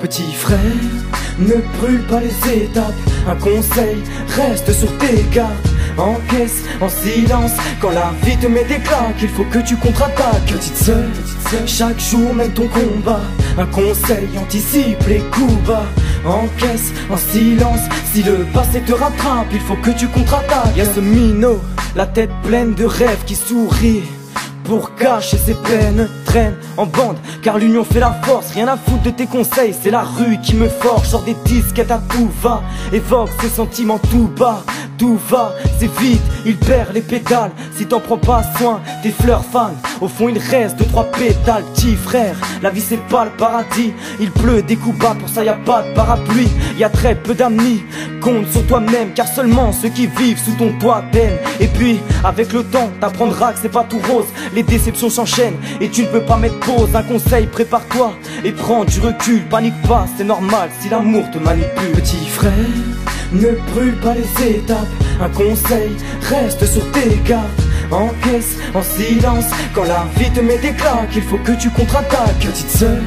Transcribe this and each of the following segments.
Petit frère, ne brûle pas les étapes. Un conseil, reste sur tes gardes. Encaisse en silence quand la vie te met des claques. Il faut que tu contre-attaques. Petite sœur, chaque jour mène ton combat. Un conseil, anticipe les coups bas. Encaisse en silence, si le passé te rattrape, il faut que tu contre-attaques. Y'a ce minot, la tête pleine de rêves qui sourit. Pour cacher ses peines, traîne en bande, car l'union fait la force. Rien à foutre de tes conseils, c'est la rue qui me forge. Sors des disquettes à tout va, évoque ses sentiments tout bas. Tout va, c'est vite, il perd les pétales. Si t'en prends pas soin, tes fleurs fanes. Au fond il reste 2-3 pétales. Petit frère, la vie c'est pas le paradis. Il pleut des coups bas, pour ça y a pas de parapluie. Y a très peu d'amis, compte sur toi-même. Car seulement ceux qui vivent sous ton toit t'aiment. Et puis, avec le temps, t'apprendras que c'est pas tout rose. Les déceptions s'enchaînent et tu ne peux pas mettre pause. Un conseil, prépare-toi et prends du recul. Panique pas, c'est normal si l'amour te manipule. Petit frère, ne brûle pas les étapes. Un conseil, reste sur tes gardes. Encaisse en silence quand la vie te met des claques. Il faut que tu contre-attaques. Petite sœur,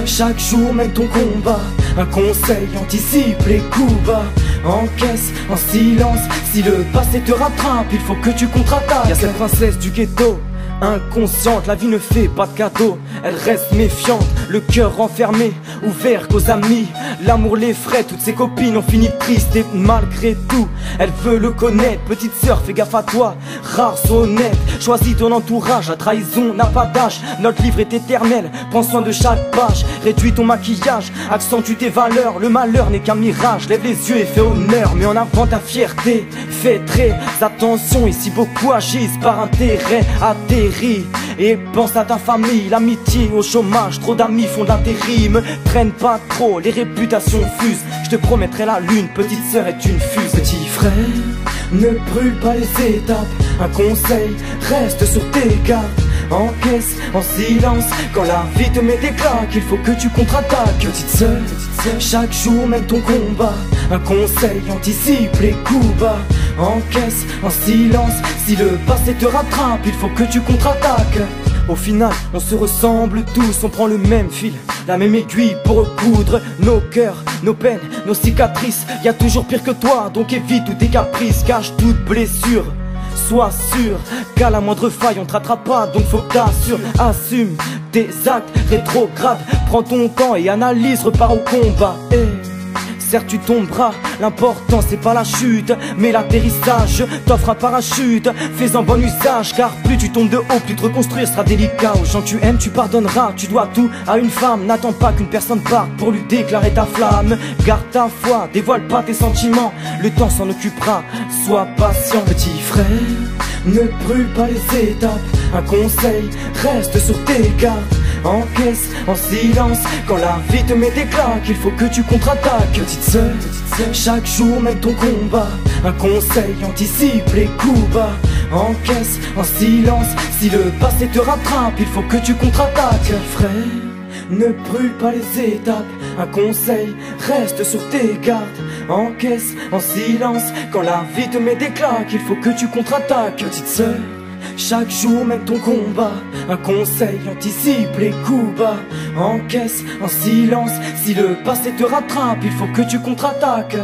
chaque jour mène ton combat. Un conseil, anticipe les coups bas. Encaisse en silence, si le passé te rattrape, il faut que tu contre-attaques. Y'a cette princesse du ghetto, inconsciente, la vie ne fait pas de cadeaux. Elle reste méfiante, le cœur renfermé, ouvert qu'aux amis. L'amour l'effraie, toutes ses copines ont fini tristes. Et malgré tout, elle veut le connaître. Petite sœur, fais gaffe à toi, rare, sois honnête. Choisis ton entourage, la trahison n'a pas d'âge. Notre livre est éternel, prends soin de chaque page. Réduis ton maquillage, accentue tes valeurs. Le malheur n'est qu'un mirage, lève les yeux et fais honneur. Mets en avant ta fierté, fais très attention. Ici beaucoup agissent par intérêt. Atterris et pense à ta famille. L'amitié au chômage, trop d'amis font de l'intérim. Traîne pas trop, les réputations fusent. Je te promettrai la lune, petite sœur est une fuse. Petit frère, ne brûle pas les étapes. Un conseil, reste sur tes gardes. Encaisse en silence quand la vie te met des claques. Il faut que tu contre-attaques. Petite sœur, chaque jour mène ton combat. Un conseil, anticipe les coups bas. Encaisse en silence, si le passé te rattrape, il faut que tu contre-attaques. Au final, on se ressemble tous, on prend le même fil, la même aiguille pour recoudre nos cœurs, nos peines, nos cicatrices. Y a toujours pire que toi, donc évite tous tes caprices. Cache toute blessure, sois sûr qu'à la moindre faille on te rattrape pas. Donc faut que t'assures, assume tes actes rétrogrades. Prends ton temps et analyse, repars au combat. Certes tu tomberas, l'important c'est pas la chute mais l'atterrissage. T'offre un parachute, fais-en bon usage. Car plus tu tombes de haut, plus te reconstruire sera délicat. Aux gens que tu aimes tu pardonneras, tu dois tout à une femme. N'attends pas qu'une personne parte pour lui déclarer ta flamme. Garde ta foi, dévoile pas tes sentiments, le temps s'en occupera, sois patient. Petit frère, ne brûle pas les étapes. Un conseil, reste sur tes gardes. Encaisse en silence quand la vie te met des claques. Il faut que tu contre-attaques. Petite sœur, chaque jour mène ton combat. Un conseil, anticipe les coups bas. Encaisse en silence, si le passé te rattrape, il faut que tu contre-attaques. Frère, ne brûle pas les étapes. Un conseil, reste sur tes gardes. Encaisse en silence quand la vie te met des claques. Il faut que tu contre-attaques. Petite sœur, chaque jour mène ton combat. Un conseil, anticipe les coups bas. Encaisse en silence, si le passé te rattrape, il faut que tu contre-attaques.